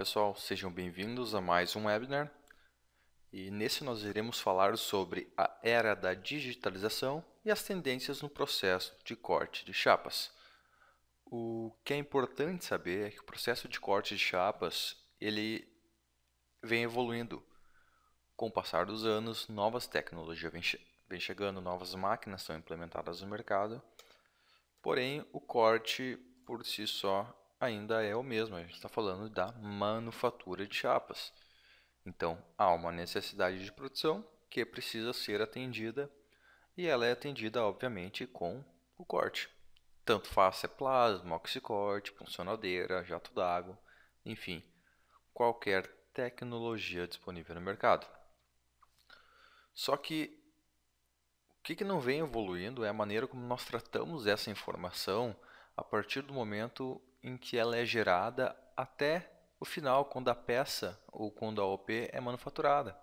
pessoal, sejam bem-vindos a mais um webinar e nesse nós iremos falar sobre a era da digitalização e as tendências no processo de corte de chapas. O que é importante saber é que o processo de corte de chapas ele vem evoluindo. Com o passar dos anos, novas tecnologias vêm chegando, novas máquinas são implementadas no mercado, porém o corte por si só ainda é o mesmo, a gente está falando da manufatura de chapas. Então, há uma necessidade de produção que precisa ser atendida e ela é atendida, obviamente, com o corte. Tanto faz se é plasma, oxicorte, puncionadeira, jato d'água, enfim, qualquer tecnologia disponível no mercado. Só que o que não vem evoluindo é a maneira como nós tratamos essa informação a partir do momento em que ela é gerada até o final, quando a peça ou quando a OP é manufaturada.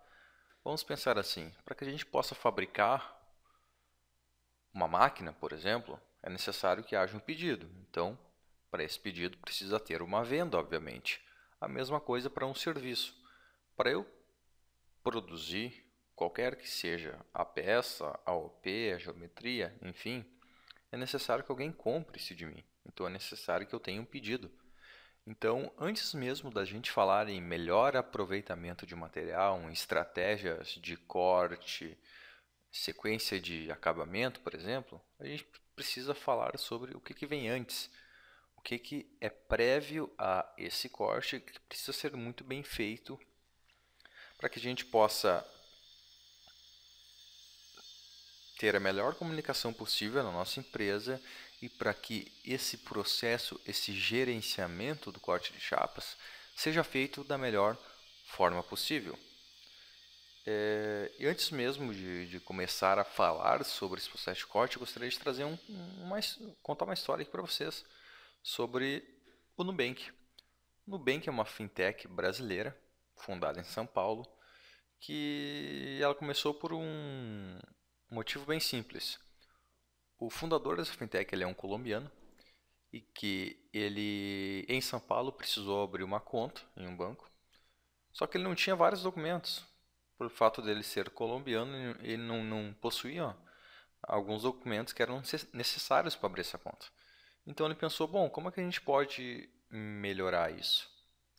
Vamos pensar assim, para que a gente possa fabricar uma máquina, por exemplo, é necessário que haja um pedido. Então, para esse pedido precisa ter uma venda, obviamente. A mesma coisa para um serviço. Para eu produzir qualquer que seja a peça, a OP, a geometria, enfim, é necessário que alguém compre isso de mim. Então é necessário que eu tenha um pedido. Então, antes mesmo da gente falar em melhor aproveitamento de material, em estratégias de corte, sequência de acabamento, por exemplo, a gente precisa falar sobre o que vem antes. O que é prévio a esse corte que precisa ser muito bem feito para que a gente possa ter a melhor comunicação possível na nossa empresa e para que esse processo, esse gerenciamento do corte de chapas seja feito da melhor forma possível. E antes mesmo de começar a falar sobre esse processo de corte, eu gostaria de trazer contar uma história aqui para vocês sobre o Nubank. O Nubank é uma fintech brasileira, fundada em São Paulo, que ela começou por um motivo bem simples. O fundador dessa fintech ele é um colombiano e que ele, em São Paulo, precisou abrir uma conta em um banco, só que ele não tinha vários documentos. Por fato dele ser colombiano, ele não possuía alguns documentos que eram necessários para abrir essa conta. Então ele pensou, bom, como é que a gente pode melhorar isso?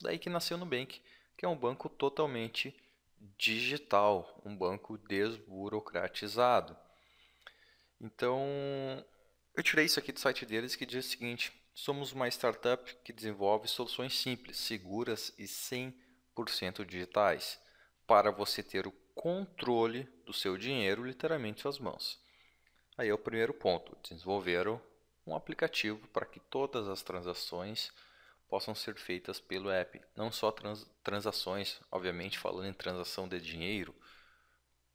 Daí que nasceu o Nubank, que é um banco totalmente digital, um banco desburocratizado. Então, eu tirei isso aqui do site deles que diz o seguinte: somos uma startup que desenvolve soluções simples, seguras e 100% digitais para você ter o controle do seu dinheiro literalmente em suas mãos. Aí é o primeiro ponto: desenvolveram um aplicativo para que todas as transações possam ser feitas pelo app. Não só transações, obviamente falando em transação de dinheiro,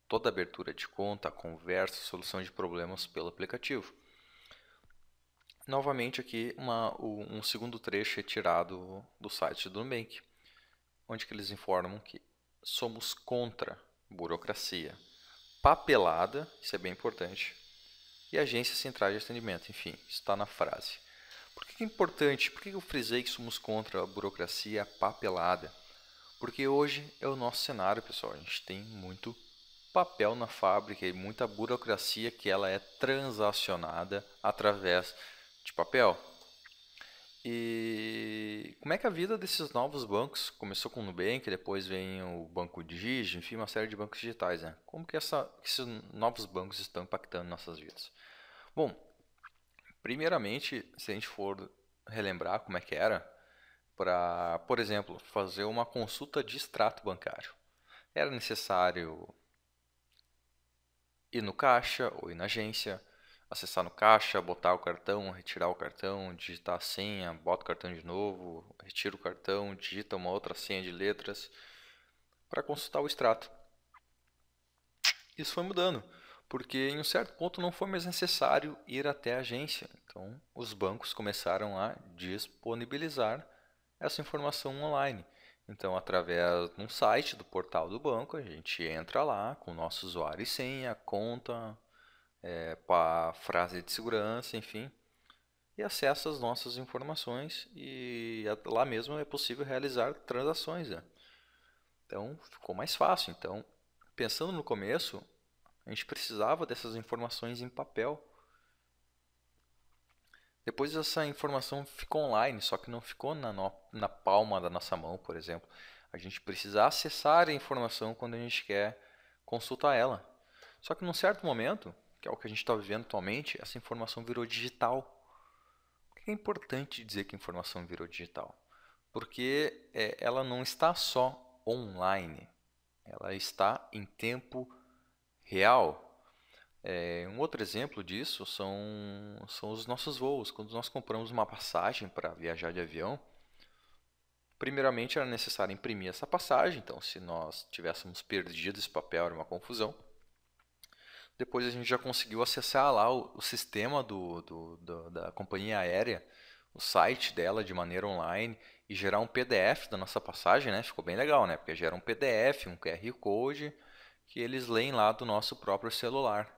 toda abertura de conta, conversa, solução de problemas pelo aplicativo. Novamente aqui um segundo trecho retirado do site do Nubank, onde que eles informam que somos contra burocracia, papelada, isso é bem importante, e agências centrais de atendimento, enfim, está na frase. Por que é importante? Por que eu frisei que somos contra a burocracia papelada? Porque hoje é o nosso cenário, pessoal. A gente tem muito papel na fábrica e muita burocracia que ela é transacionada através de papel. E como é que a vida desses novos bancos começou com o Nubank, depois vem o Banco Digi, enfim, uma série de bancos digitais, né? Como que esses novos bancos estão impactando nossas vidas? Bom, primeiramente, se a gente for relembrar como é que era, para, por exemplo, fazer uma consulta de extrato bancário, era necessário ir no caixa ou ir na agência, acessar no caixa, botar o cartão, retirar o cartão, digitar a senha, bota o cartão de novo, retira o cartão, digita uma outra senha de letras para consultar o extrato. Isso foi mudando, porque em um certo ponto não foi mais necessário ir até a agência. Então, os bancos começaram a disponibilizar essa informação online. Então, através de um site do portal do banco, a gente entra lá com o nosso usuário e senha, conta, para frase de segurança, enfim. e acessa as nossas informações e lá mesmo é possível realizar transações, né? Então ficou mais fácil. Então, pensando no começo, a gente precisava dessas informações em papel. Depois essa informação ficou online, só que não ficou na palma da nossa mão, por exemplo. A gente precisa acessar a informação quando a gente quer consultar ela. Só que num certo momento, que é o que a gente está vivendo atualmente, essa informação virou digital. Por que é importante dizer que a informação virou digital? Porque ela não está só online, ela está em tempo real. Um outro exemplo disso são os nossos voos. Quando nós compramos uma passagem para viajar de avião, primeiramente era necessário imprimir essa passagem, então se nós tivéssemos perdido esse papel era uma confusão. Depois a gente já conseguiu acessar lá o sistema da companhia aérea, o site dela de maneira online e gerar um PDF da nossa passagem, né? Ficou bem legal, né? Porque gera um PDF, um QR Code que eles leem lá do nosso próprio celular.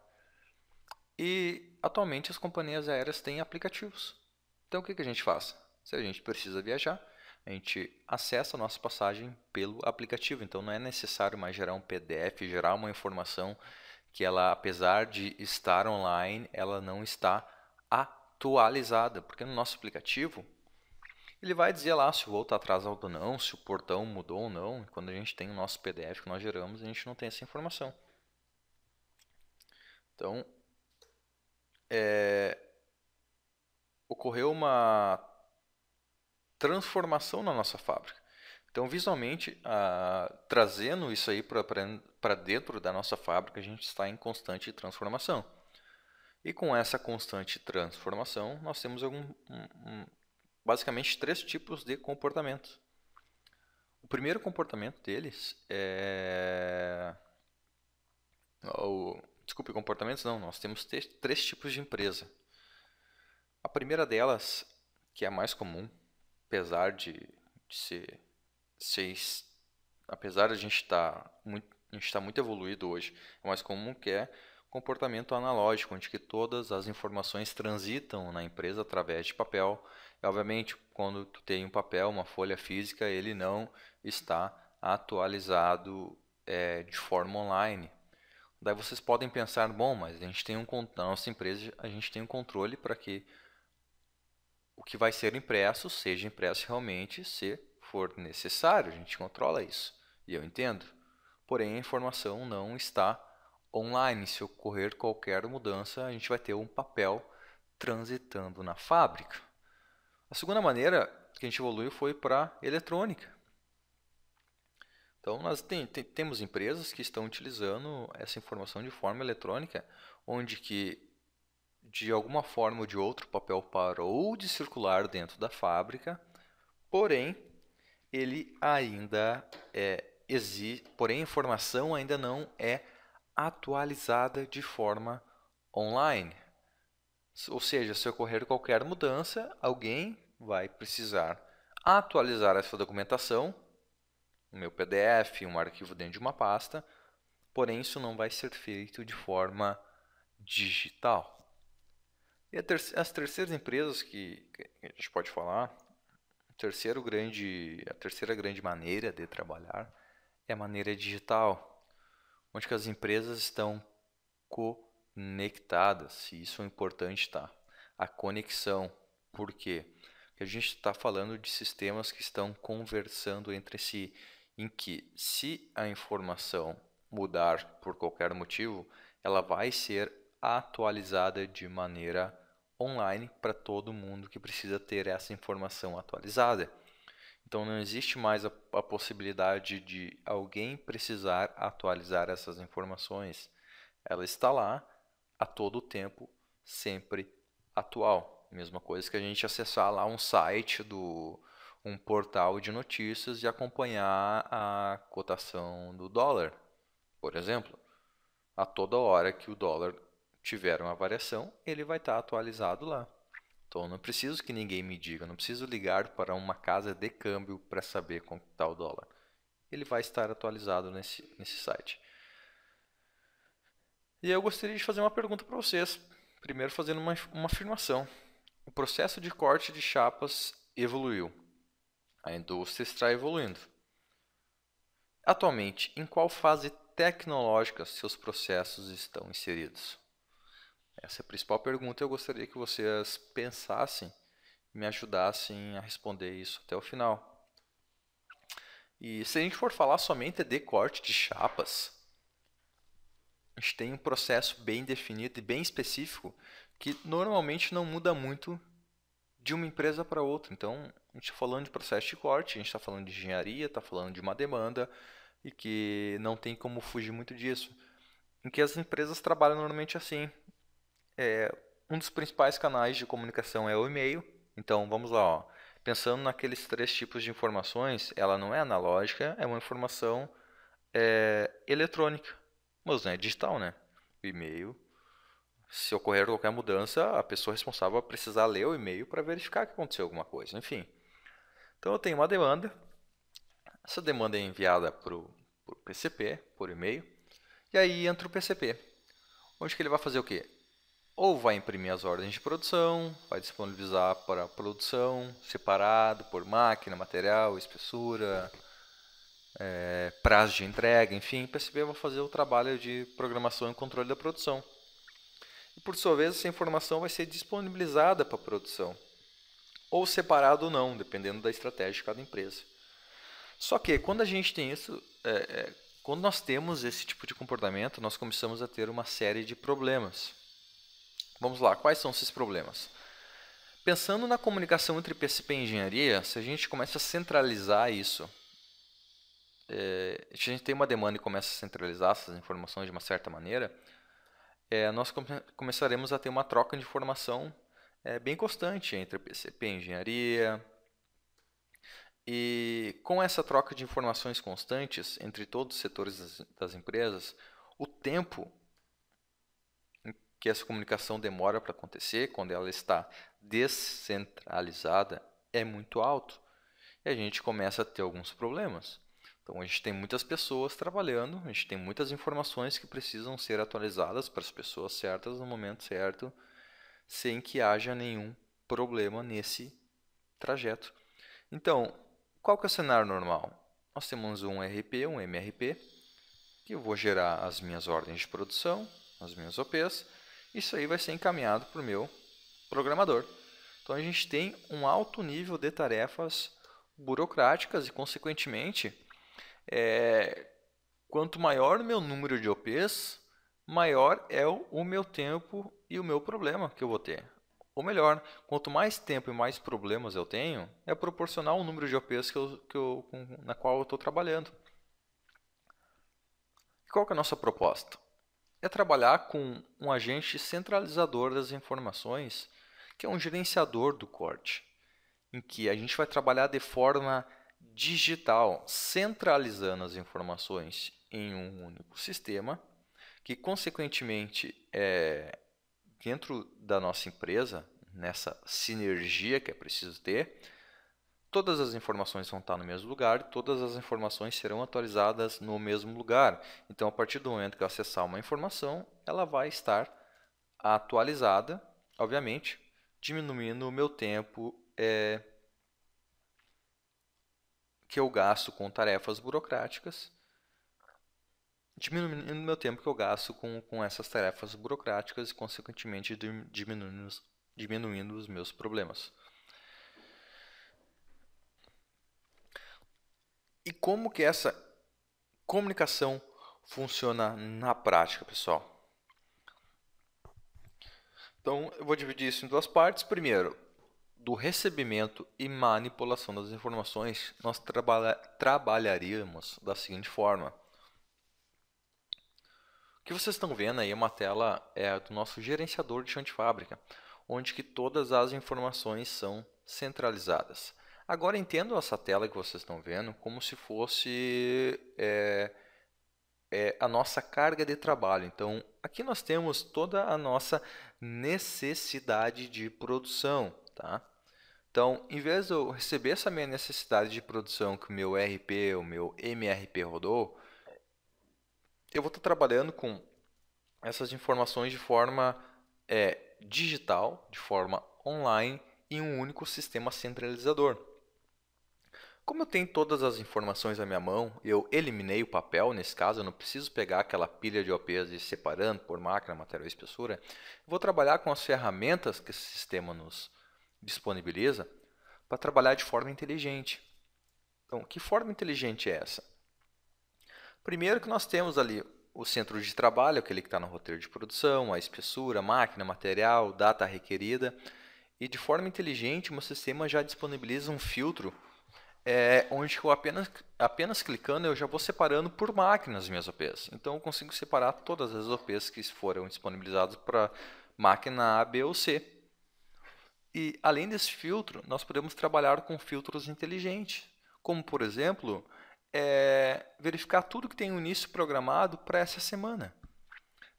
E atualmente as companhias aéreas têm aplicativos. Então o que a gente faz? Se a gente precisa viajar, a gente acessa a nossa passagem pelo aplicativo. Então não é necessário mais gerar um PDF, gerar uma informação que ela, apesar de estar online, ela não está atualizada, porque no nosso aplicativo ele vai dizer lá se o voo está atrasado ou não, se o portão mudou ou não. Quando a gente tem o nosso PDF que nós geramos, a gente não tem essa informação. Então, ocorreu uma transformação na nossa fábrica. Então, visualmente, trazendo isso aí para dentro da nossa fábrica, a gente está em constante transformação. E com essa constante transformação, nós temos basicamente 3 tipos de comportamentos. O primeiro comportamento deles é... Desculpe, comportamentos não, nós temos 3 tipos de empresa. A primeira delas, que é a mais comum, apesar de ser apesar de a gente estar muito evoluído hoje, é mais comum que é comportamento analógico, onde que todas as informações transitam na empresa através de papel. E, obviamente, quando tu tem um papel, uma folha física, ele não está atualizado de forma online. Daí vocês podem pensar, bom, mas a gente tem na nossa empresa a gente tem um controle para que o que vai ser impresso seja impresso realmente se for necessário, a gente controla isso. E eu entendo. Porém, a informação não está online. Se ocorrer qualquer mudança, a gente vai ter um papel transitando na fábrica. A segunda maneira que a gente evoluiu foi para a eletrônica. Então, nós temos empresas que estão utilizando essa informação de forma eletrônica, onde que de alguma forma ou de outra o papel parou de circular dentro da fábrica, porém ele ainda existe, porém a informação ainda não é atualizada de forma online. Ou seja, se ocorrer qualquer mudança, alguém vai precisar atualizar essa documentação, o meu PDF, um arquivo dentro de uma pasta, porém isso não vai ser feito de forma digital. E as terceiras empresas que a gente pode falar, a terceira grande maneira de trabalhar é a maneira digital, onde que as empresas estão conectadas. E isso é importante, tá? A conexão. Por quê? Porque a gente está falando de sistemas que estão conversando entre si, em que se a informação mudar por qualquer motivo, ela vai ser atualizada de maneira online para todo mundo que precisa ter essa informação atualizada. Então não existe mais a possibilidade de alguém precisar atualizar essas informações. Ela está lá a todo tempo, sempre atual. Mesma coisa que a gente acessar lá um site um portal de notícias e acompanhar a cotação do dólar, por exemplo. A toda hora que o dólar tiver uma variação, ele vai estar atualizado lá. Então, eu não preciso que ninguém me diga, não preciso ligar para uma casa de câmbio para saber como está o dólar. Ele vai estar atualizado nesse site. E eu gostaria de fazer uma pergunta para vocês. Primeiro, fazendo uma afirmação. O processo de corte de chapas evoluiu. A indústria está evoluindo. Atualmente, em qual fase tecnológica seus processos estão inseridos? Essa é a principal pergunta e eu gostaria que vocês pensassem e me ajudassem a responder isso até o final. E se a gente for falar somente de corte de chapas, a gente tem um processo bem definido e bem específico que normalmente não muda muito de uma empresa para outra. Então, a gente está falando de processo de corte, a gente está falando de engenharia, está falando de uma demanda e que não tem como fugir muito disso. Em que as empresas trabalham normalmente assim. Um dos principais canais de comunicação é o e-mail. Então, vamos lá, ó. Pensando naqueles 3 tipos de informações, ela não é analógica, é uma informação eletrônica, mas não é digital, né? O e-mail, se ocorrer qualquer mudança, a pessoa responsável vai precisar ler o e-mail para verificar que aconteceu alguma coisa, enfim. Então, eu tenho uma demanda, essa demanda é enviada para o PCP, por e-mail, e aí entra o PCP, onde que ele vai fazer o quê? Ou vai imprimir as ordens de produção, vai disponibilizar para a produção, separado por máquina, material, espessura, prazo de entrega, enfim, o PCB vai fazer o trabalho de programação e controle da produção. E por sua vez, essa informação vai ser disponibilizada para a produção, ou separado ou não, dependendo da estratégia de cada empresa. Só que quando a gente tem isso, quando nós temos esse tipo de comportamento, nós começamos a ter uma série de problemas. Vamos lá, quais são esses problemas? Pensando na comunicação entre PCP e engenharia, se a gente começa a centralizar isso, a gente tem uma demanda e começa a centralizar essas informações de uma certa maneira, nós começaremos a ter uma troca de informação bem constante entre PCP e engenharia. E com essa troca de informações constantes entre todos os setores das empresas, o tempo que essa comunicação demora para acontecer, quando ela está descentralizada, é muito alto. E a gente começa a ter alguns problemas. Então, a gente tem muitas pessoas trabalhando, a gente tem muitas informações que precisam ser atualizadas para as pessoas certas no momento certo, sem que haja nenhum problema nesse trajeto. Então, qual que é o cenário normal? Nós temos um RP, um MRP, que eu vou gerar as minhas ordens de produção, as minhas OPs. Isso aí vai ser encaminhado para o meu programador. Então, a gente tem um alto nível de tarefas burocráticas e, consequentemente, quanto maior o meu número de OPs, maior é o meu tempo e o meu problema que eu vou ter. Ou melhor, quanto mais tempo e mais problemas eu tenho, é proporcional ao número de OPs na qual eu estou trabalhando. Qual que é a nossa proposta? É trabalhar com um agente centralizador das informações, que é um gerenciador do corte, em que a gente vai trabalhar de forma digital, centralizando as informações em um único sistema, que consequentemente, dentro da nossa empresa, nessa sinergia que é preciso ter, todas as informações vão estar no mesmo lugar, todas as informações serão atualizadas no mesmo lugar. Então, a partir do momento que eu acessar uma informação, ela vai estar atualizada, obviamente, diminuindo o meu tempo que eu gasto com tarefas burocráticas, diminuindo o meu tempo que eu gasto com essas tarefas burocráticas e, consequentemente, diminuindo os meus problemas. E como que essa comunicação funciona na prática, pessoal? Então, eu vou dividir isso em 2 partes. Primeiro, do recebimento e manipulação das informações, nós trabalharíamos da seguinte forma. O que vocês estão vendo aí é uma tela do nosso gerenciador de chão de fábrica, onde que todas as informações são centralizadas. Agora entendo essa tela que vocês estão vendo como se fosse a nossa carga de trabalho. Então, aqui nós temos toda a nossa necessidade de produção, tá? Então, em vez de eu receber essa minha necessidade de produção que o meu RP, o meu MRP rodou, eu vou estar trabalhando com essas informações de forma digital, de forma online, em um único sistema centralizador. Como eu tenho todas as informações à minha mão, eu eliminei o papel, nesse caso, eu não preciso pegar aquela pilha de OPs e separando por máquina, material e espessura. Eu vou trabalhar com as ferramentas que esse sistema nos disponibiliza para trabalhar de forma inteligente. Então, que forma inteligente é essa? Primeiro que nós temos ali o centro de trabalho, aquele que está no roteiro de produção, a espessura, máquina, material, data requerida. E de forma inteligente, o meu sistema já disponibiliza um filtro onde eu apenas clicando eu já vou separando por máquina as minhas OPs. Então eu consigo separar todas as OPs que foram disponibilizadas para máquina A, B ou C. E além desse filtro, nós podemos trabalhar com filtros inteligentes, como por exemplo, verificar tudo que tem um início programado para essa semana.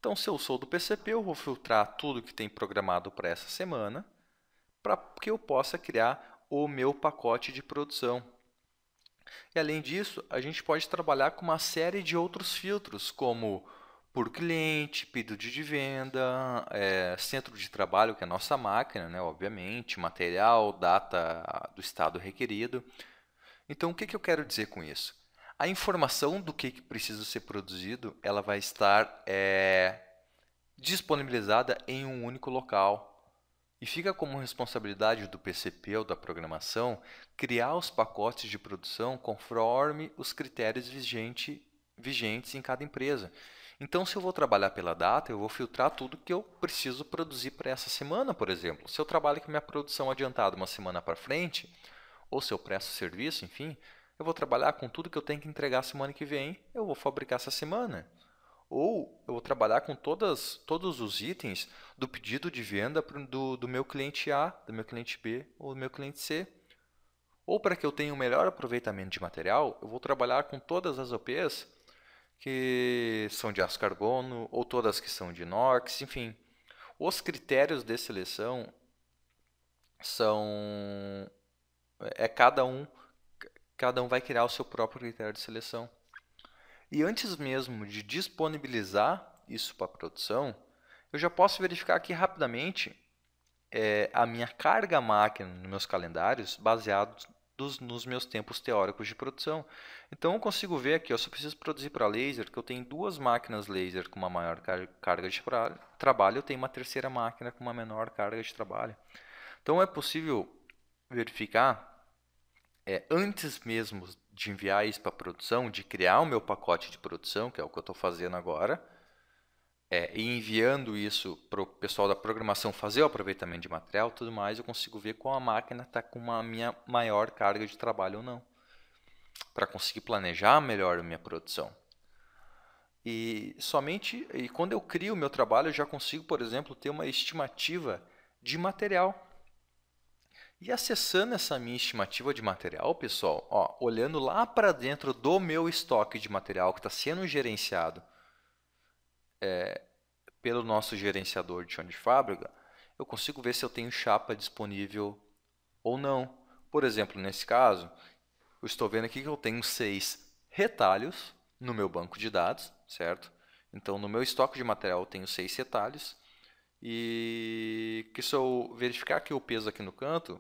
Então, se eu sou do PCP, eu vou filtrar tudo que tem programado para essa semana, para que eu possa criar o meu pacote de produção. E além disso, a gente pode trabalhar com uma série de outros filtros, como por cliente, pedido de venda, centro de trabalho, que é a nossa máquina, né, obviamente, material, data do estado requerido. Então, o que eu quero dizer com isso? A informação do que precisa ser produzido, ela vai estar disponibilizada em um único local. E fica como responsabilidade do PCP ou da programação criar os pacotes de produção conforme os critérios vigentes em cada empresa. Então, se eu vou trabalhar pela data, eu vou filtrar tudo que eu preciso produzir para essa semana, por exemplo. Se eu trabalho com minha produção adiantada uma semana para frente, ou se eu presto serviço, enfim, eu vou trabalhar com tudo que eu tenho que entregar semana que vem, eu vou fabricar essa semana. Ou eu vou trabalhar com todos os itens do pedido de venda do meu cliente A, do meu cliente B ou do meu cliente C. Ou para que eu tenha um melhor aproveitamento de material, eu vou trabalhar com todas as OPs que são de aço carbono ou todas que são de inox, enfim. Os critérios de seleção são cada um vai criar o seu próprio critério de seleção. E antes mesmo de disponibilizar isso para a produção, eu já posso verificar aqui rapidamente a minha carga máquina nos meus calendários baseados nos meus tempos teóricos de produção. Então eu consigo ver aqui, se eu preciso produzir para laser, que eu tenho duas máquinas laser com uma maior carga de trabalho, eu tenho uma terceira máquina com uma menor carga de trabalho. Então é possível verificar antes mesmo de enviar isso para a produção, de criar o meu pacote de produção, que é o que eu estou fazendo agora, e enviando isso para o pessoal da programação fazer o aproveitamento de material e tudo mais, eu consigo ver qual a máquina está com uma minha maior carga de trabalho ou não, para conseguir planejar melhor a minha produção. E quando eu crio o meu trabalho, eu já consigo, por exemplo, ter uma estimativa de material. E acessando essa minha estimativa de material, pessoal, olhando lá para dentro do meu estoque de material que está sendo gerenciado pelo nosso gerenciador de chão de fábrica, eu consigo ver se eu tenho chapa disponível ou não. Por exemplo, nesse caso, eu estou vendo aqui que eu tenho 6 retalhos no meu banco de dados, certo? Então, no meu estoque de material eu tenho 6 retalhos. E que se eu verificar aqui o peso aqui no canto,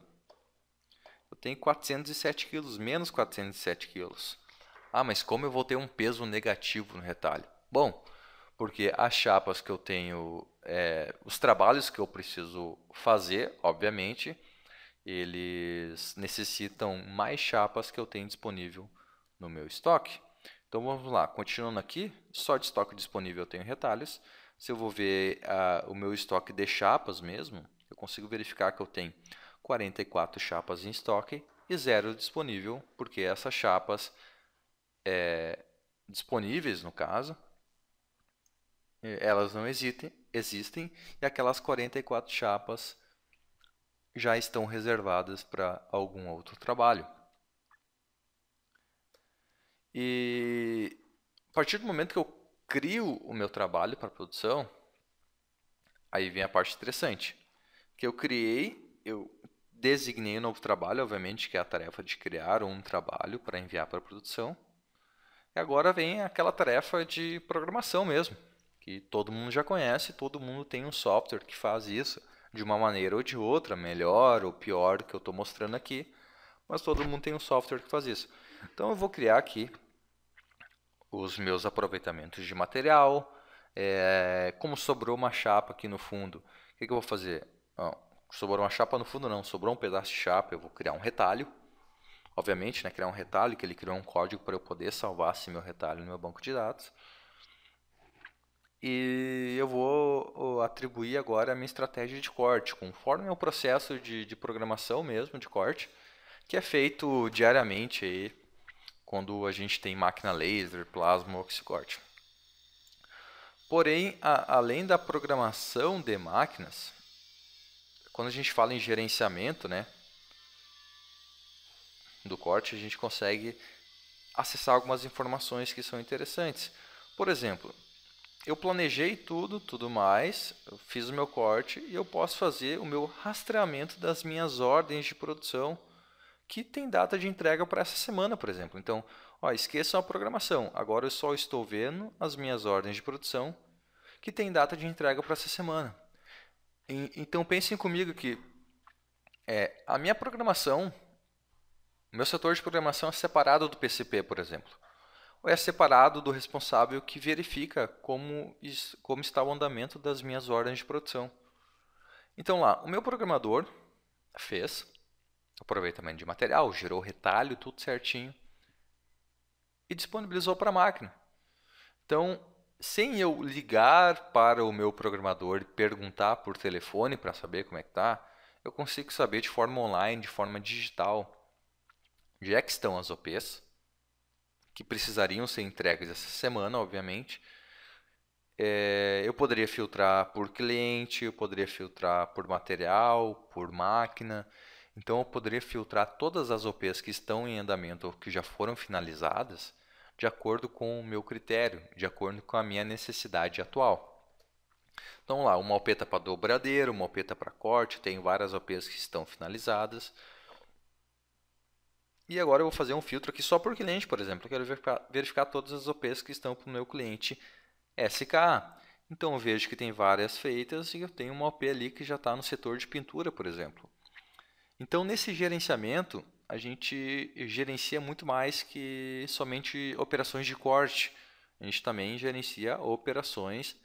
eu tenho 407 quilos, menos 407 quilos. Ah, mas como eu vou ter um peso negativo no retalho? Bom, porque as chapas que eu tenho, os trabalhos que eu preciso fazer, obviamente, eles necessitam mais chapas que eu tenho disponível no meu estoque. Então vamos lá, continuando aqui, só de estoque disponível eu tenho retalhos. Se eu vou ver o meu estoque de chapas mesmo, eu consigo verificar que eu tenho 44 chapas em estoque e 0 disponível, porque essas chapas disponíveis, no caso, elas não existem e aquelas 44 chapas já estão reservadas para algum outro trabalho. E a partir do momento que eu crio o meu trabalho para produção, aí vem a parte interessante, que eu designei um novo trabalho, obviamente, que é a tarefa de criar um trabalho para enviar para a produção. E agora vem aquela tarefa de programação mesmo. que todo mundo já conhece, todo mundo tem um software que faz isso de uma maneira ou de outra, melhor ou pior do que eu estou mostrando aqui, mas todo mundo tem um software que faz isso. Então eu vou criar aqui os meus aproveitamentos de material. Como sobrou uma chapa aqui no fundo, o que eu vou fazer? Não, sobrou uma chapa no fundo não, sobrou um pedaço de chapa, eu vou criar um retalho. Obviamente, né, criar um retalho, que ele criou um código para eu poder salvar esse meu retalho no meu banco de dados. E eu vou atribuir agora a minha estratégia de corte, conforme é o processo de programação mesmo, de corte, que é feito diariamente aí, quando a gente tem máquina laser, plasma ou oxicorte. Porém, além da programação de máquinas, quando a gente fala em gerenciamento, né, do corte, a gente consegue acessar algumas informações que são interessantes. Por exemplo, eu planejei tudo mais, eu fiz o meu corte e eu posso fazer o meu rastreamento das minhas ordens de produção que tem data de entrega para essa semana, por exemplo. Então, esqueçam a programação, agora eu só estou vendo as minhas ordens de produção que tem data de entrega para essa semana. Então, pensem comigo que a minha programação, o meu setor de programação é separado do PCP, por exemplo. Ou é separado do responsável que verifica como está o andamento das minhas ordens de produção. Então lá, o meu programador fez aproveitamento de material, gerou retalho, tudo certinho e disponibilizou para a máquina. Então, sem eu ligar para o meu programador e perguntar por telefone para saber como é que está, eu consigo saber de forma online, de forma digital, onde é que estão as OPs, que precisariam ser entregues essa semana, obviamente. Eu poderia filtrar por cliente, eu poderia filtrar por material, por máquina. Então, eu poderia filtrar todas as OPs que estão em andamento ou que já foram finalizadas de acordo com o meu critério, de acordo com a minha necessidade atual. Então, lá, uma OP está para dobradeira, uma OP está para corte, tem várias OPs que estão finalizadas. E agora eu vou fazer um filtro aqui só por cliente, por exemplo. Eu quero verificar todas as OPs que estão para o meu cliente SKA. Então eu vejo que tem várias feitas e eu tenho uma OP ali que já está no setor de pintura, por exemplo. Então nesse gerenciamento a gente gerencia muito mais que somente operações de corte. A gente também gerencia operações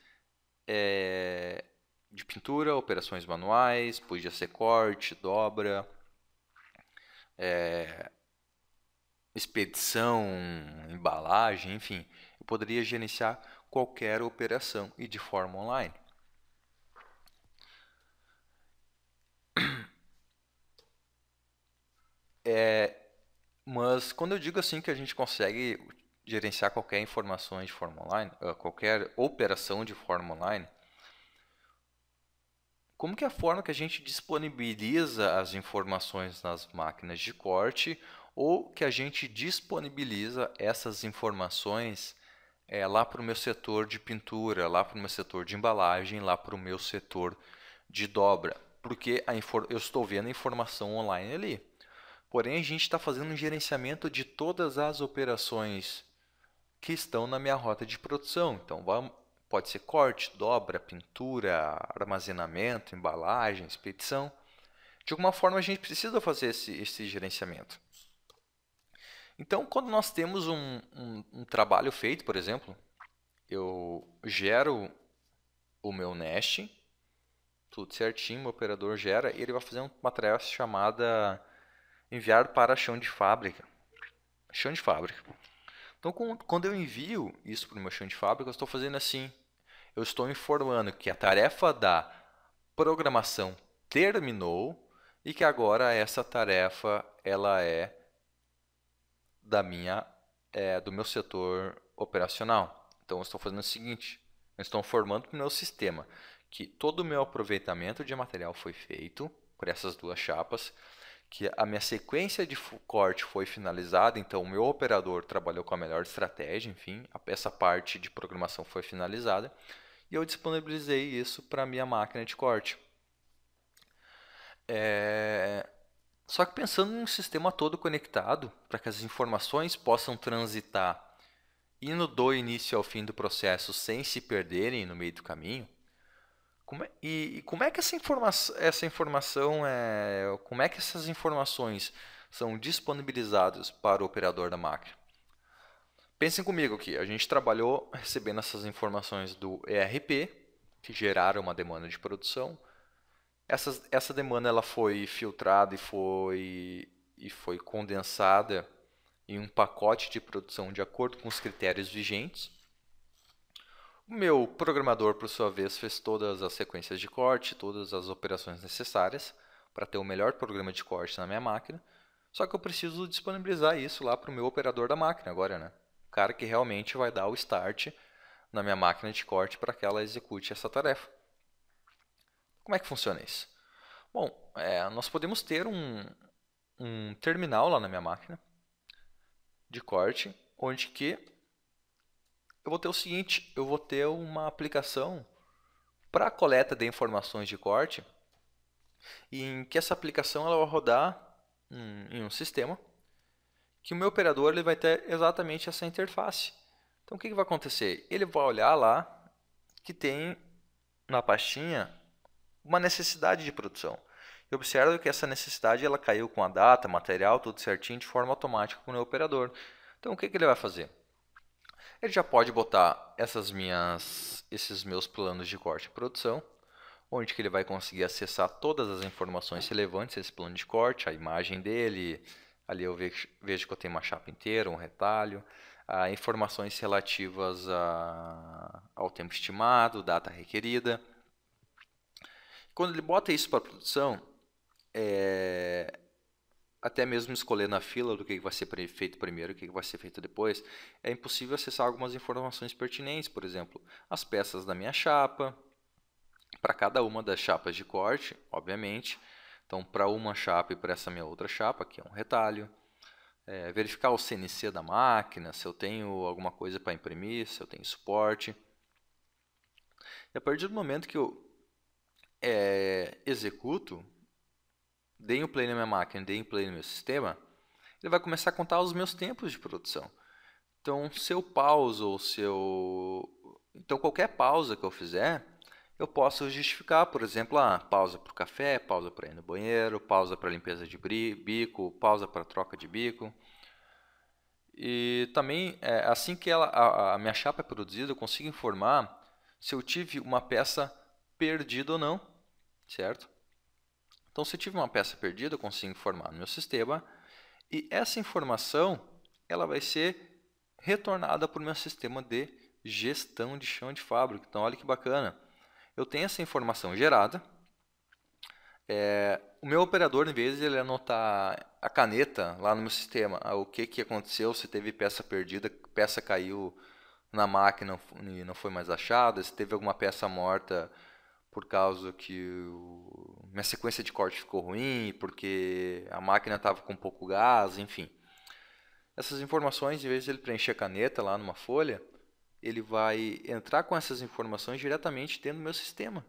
de pintura, operações manuais, podia ser corte, dobra, expedição, embalagem, enfim. Eu poderia gerenciar qualquer operação e de forma online. Mas quando eu digo assim que a gente consegue gerenciar qualquer informação de forma online, qualquer operação de forma online, como que é a forma que a gente disponibiliza as informações nas máquinas de corte ou que a gente disponibiliza essas informações lá para o meu setor de pintura, lá para o meu setor de embalagem, lá para o meu setor de dobra, porque eu estou vendo a informação online ali. Porém, a gente está fazendo um gerenciamento de todas as operações que estão na minha rota de produção. Então, pode ser corte, dobra, pintura, armazenamento, embalagem, expedição. De alguma forma, a gente precisa fazer esse gerenciamento. Então, quando nós temos um trabalho feito, por exemplo, eu gero o meu nest, tudo certinho, o operador gera, e ele vai fazer uma tarefa chamada enviar para chão de fábrica. Chão de fábrica. Então, quando eu envio isso para o meu chão de fábrica, eu estou fazendo assim. Eu estou informando que a tarefa da programação terminou e que agora essa tarefa ela é do meu setor operacional. Então, eu estou fazendo o seguinte. Eu estou informando para o meu sistema que todo o meu aproveitamento de material foi feito por essas duas chapas, que a minha sequência de corte foi finalizada, então o meu operador trabalhou com a melhor estratégia, enfim, essa parte de programação foi finalizada, e eu disponibilizei isso para a minha máquina de corte. Só que pensando num sistema todo conectado, para que as informações possam transitar indo do início ao fim do processo sem se perderem no meio do caminho. Como é que como é que essas informações são disponibilizadas para o operador da máquina? Pensem comigo aqui, a gente trabalhou recebendo essas informações do ERP, que geraram uma demanda de produção. Essa demanda ela foi filtrada e foi condensada em um pacote de produção de acordo com os critérios vigentes. O meu programador, por sua vez, fez todas as sequências de corte, todas as operações necessárias para ter o melhor programa de corte na minha máquina. Só que eu preciso disponibilizar isso lá para o meu operador da máquina agora, né? O cara que realmente vai dar o start na minha máquina de corte para que ela execute essa tarefa. Como é que funciona isso? Bom, nós podemos ter um terminal lá na minha máquina de corte, onde que eu vou ter o seguinte, eu vou ter uma aplicação para a coleta de informações de corte, em que essa aplicação ela vai rodar em um sistema que o meu operador ele vai ter exatamente essa interface. Então o que vai acontecer? Ele vai olhar lá que tem na pastinha uma necessidade de produção. E observa que essa necessidade ela caiu com a data, material, tudo certinho, de forma automática para o meu operador. Então o que ele vai fazer? Ele já pode botar esses meus planos de corte e produção, onde que ele vai conseguir acessar todas as informações relevantes desse plano de corte, a imagem dele, ali eu vejo que eu tenho uma chapa inteira, um retalho, informações relativas ao tempo estimado, data requerida. Quando ele bota isso para produção, até mesmo escolher na fila do que vai ser feito primeiro e o que vai ser feito depois, é impossível acessar algumas informações pertinentes, por exemplo, as peças da minha chapa, para cada uma das chapas de corte, obviamente. Então, para uma chapa e para essa minha outra chapa, que é um retalho. Verificar o CNC da máquina, se eu tenho alguma coisa para imprimir, se eu tenho suporte. E a partir do momento que eu executo, dei um play na minha máquina, dei um play no meu sistema, ele vai começar a contar os meus tempos de produção. Então, se eu pauso ou Então, qualquer pausa que eu fizer, eu posso justificar, por exemplo, pausa para o café, pausa para ir no banheiro, pausa para limpeza de bico, pausa para troca de bico. E também, assim que a minha chapa é produzida, eu consigo informar se eu tive uma peça perdida ou não, certo? Então, se eu tive uma peça perdida, eu consigo informar no meu sistema e essa informação ela vai ser retornada para o meu sistema de gestão de chão de fábrica. Então, olha que bacana. Eu tenho essa informação gerada. O meu operador, em vez de ele anotar a caneta lá no meu sistema, o que aconteceu, se teve peça perdida, peça caiu na máquina e não foi mais achada, se teve alguma peça morta por causa que minha sequência de corte ficou ruim, porque a máquina estava com pouco gás, enfim. Essas informações, em vez de ele preencher a caneta lá numa folha, ele vai entrar com essas informações diretamente dentro do meu sistema.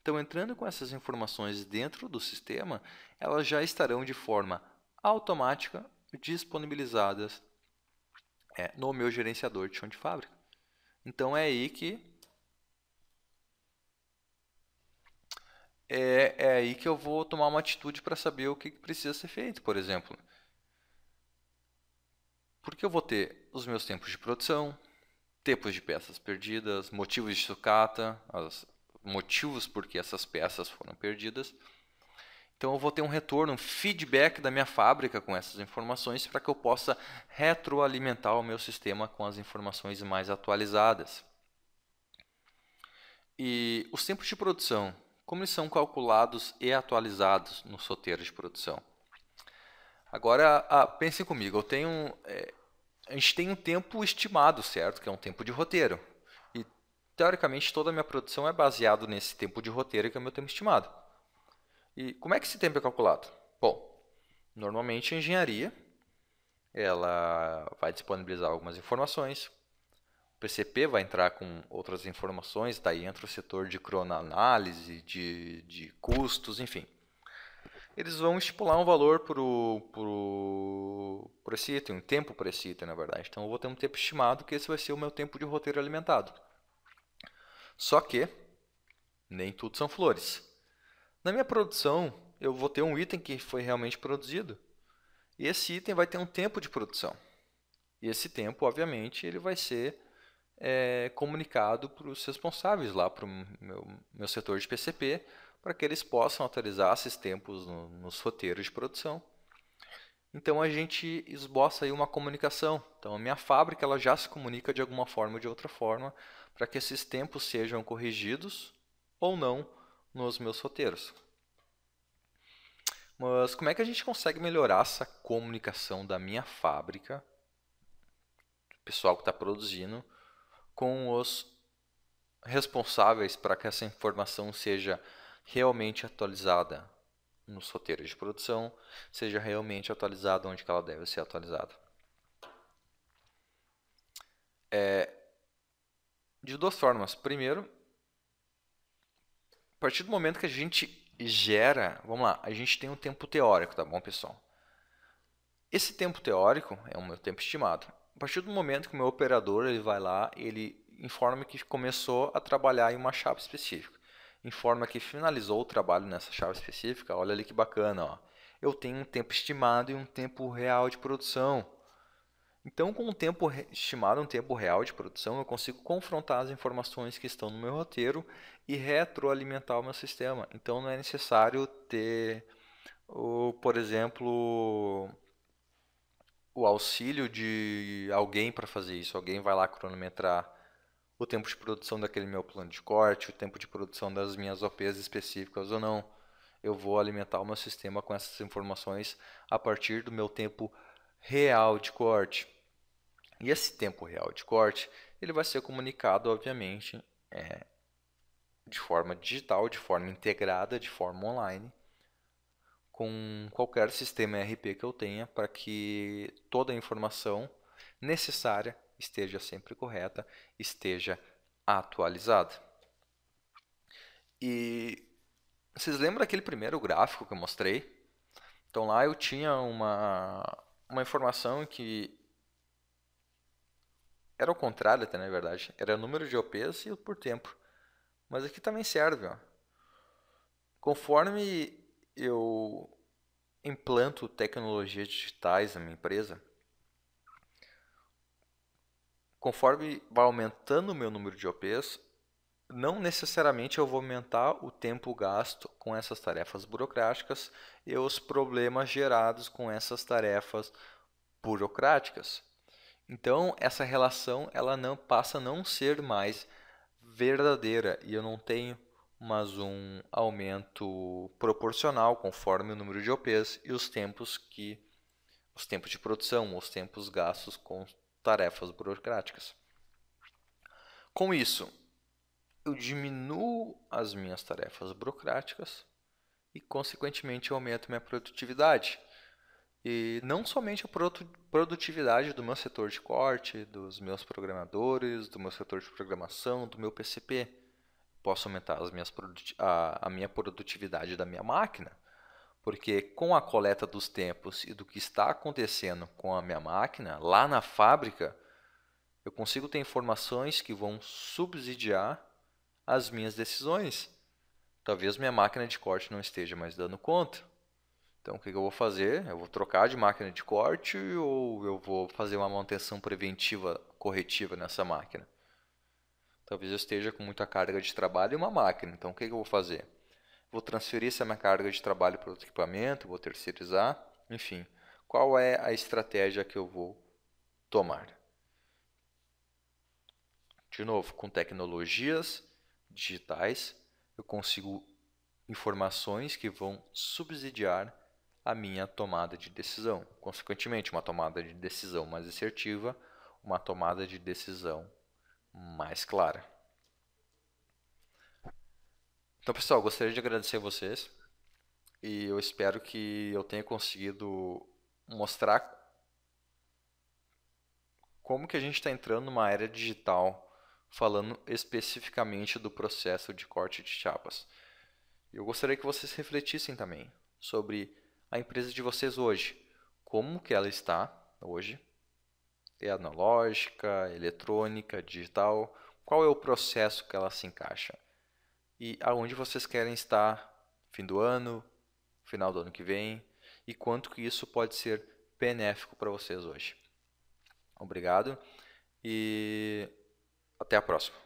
Então, entrando com essas informações dentro do sistema, elas já estarão de forma automática disponibilizadas no meu gerenciador de chão de fábrica. Então, é aí que eu vou tomar uma atitude para saber o que precisa ser feito, por exemplo. Porque eu vou ter os meus tempos de produção, tempos de peças perdidas, motivos de sucata, motivos por que essas peças foram perdidas. Então eu vou ter um retorno, um feedback da minha fábrica com essas informações para que eu possa retroalimentar o meu sistema com as informações mais atualizadas. E os tempos de produção, como eles são calculados e atualizados no soteiro de produção? Agora, pensem comigo, a gente tem um tempo estimado, certo? Que é um tempo de roteiro. E, teoricamente, toda a minha produção é baseada nesse tempo de roteiro, que é o meu tempo estimado. E como é que esse tempo é calculado? Bom, normalmente a engenharia ela vai disponibilizar algumas informações. O PCP vai entrar com outras informações, daí entra o setor de cronoanálise, de custos, enfim. eles vão estipular um valor por esse item, um tempo para esse item, na verdade. Então eu vou ter um tempo estimado, que esse vai ser o meu tempo de roteiro alimentado. Só que nem tudo são flores. Na minha produção, eu vou ter um item que foi realmente produzido, e esse item vai ter um tempo de produção. E esse tempo, obviamente, ele vai ser comunicado para os responsáveis lá, para o meu setor de PCP, para que eles possam atualizar esses tempos nos roteiros de produção. Então a gente esboça aí uma comunicação. Então a minha fábrica ela já se comunica de alguma forma ou de outra forma para que esses tempos sejam corrigidos ou não nos meus roteiros. Mas como é que a gente consegue melhorar essa comunicação da minha fábrica, do pessoal que está produzindo, com os responsáveis para que essa informação seja realmente atualizada nos roteiros de produção, seja realmente atualizada onde ela deve ser atualizada? De duas formas. Primeiro, a partir do momento que a gente gera, vamos lá, a gente tem um tempo teórico, tá bom, pessoal? Esse tempo teórico é o meu tempo estimado. A partir do momento que o meu operador ele vai lá, ele informa que começou a trabalhar em uma chave específica. Informa que finalizou o trabalho nessa chave específica. Olha ali que bacana, ó. Eu tenho um tempo estimado e um tempo real de produção. Então, com um tempo estimado, um tempo real de produção, eu consigo confrontar as informações que estão no meu roteiro e retroalimentar o meu sistema. Então, não é necessário ter, por exemplo, o auxílio de alguém para fazer isso. Alguém vai lá cronometrar o tempo de produção daquele meu plano de corte, o tempo de produção das minhas OPs específicas ou não. Eu vou alimentar o meu sistema com essas informações a partir do meu tempo real de corte. E esse tempo real de corte, ele vai ser comunicado, obviamente, de forma digital, de forma integrada, de forma online, com qualquer sistema ERP que eu tenha, para que toda a informação necessária esteja sempre correta, esteja atualizada. E vocês lembram daquele primeiro gráfico que eu mostrei? Então lá eu tinha uma informação que era o contrário até, na verdade. Era o número de OPs e por tempo. Mas aqui também serve, ó. Conforme eu implanto tecnologias digitais na minha empresa, conforme vai aumentando o meu número de OPs, não necessariamente eu vou aumentar o tempo gasto com essas tarefas burocráticas e os problemas gerados com essas tarefas burocráticas. Então, essa relação ela não passa a não ser mais verdadeira e eu não tenho mais um aumento proporcional conforme o número de OPs e os tempos de produção, os tempos gastos com tarefas burocráticas. Com isso, eu diminuo as minhas tarefas burocráticas e, consequentemente, eu aumento minha produtividade. E não somente a produtividade do meu setor de corte, dos meus programadores, do meu setor de programação, do meu PCP. Posso aumentar a minha produtividade da minha máquina, porque com a coleta dos tempos e do que está acontecendo com a minha máquina, lá na fábrica, eu consigo ter informações que vão subsidiar as minhas decisões. Talvez minha máquina de corte não esteja mais dando conta. Então, o que eu vou fazer? Eu vou trocar de máquina de corte ou eu vou fazer uma manutenção preventiva corretiva nessa máquina? Talvez eu esteja com muita carga de trabalho em uma máquina. Então, o que eu vou fazer? Vou transferir essa minha carga de trabalho para outro equipamento, vou terceirizar, enfim. Qual é a estratégia que eu vou tomar? De novo, com tecnologias digitais, eu consigo informações que vão subsidiar a minha tomada de decisão. Consequentemente, uma tomada de decisão mais assertiva, uma tomada de decisão mais clara. Então, pessoal, gostaria de agradecer a vocês e eu espero que eu tenha conseguido mostrar como que a gente está entrando numa era digital, falando especificamente do processo de corte de chapas. Eu gostaria que vocês refletissem também sobre a empresa de vocês hoje. Como que ela está hoje? É analógica, eletrônica, digital? Qual é o processo que ela se encaixa? E aonde vocês querem estar fim do ano, final do ano que vem? E quanto que isso pode ser benéfico para vocês hoje? Obrigado e até a próxima.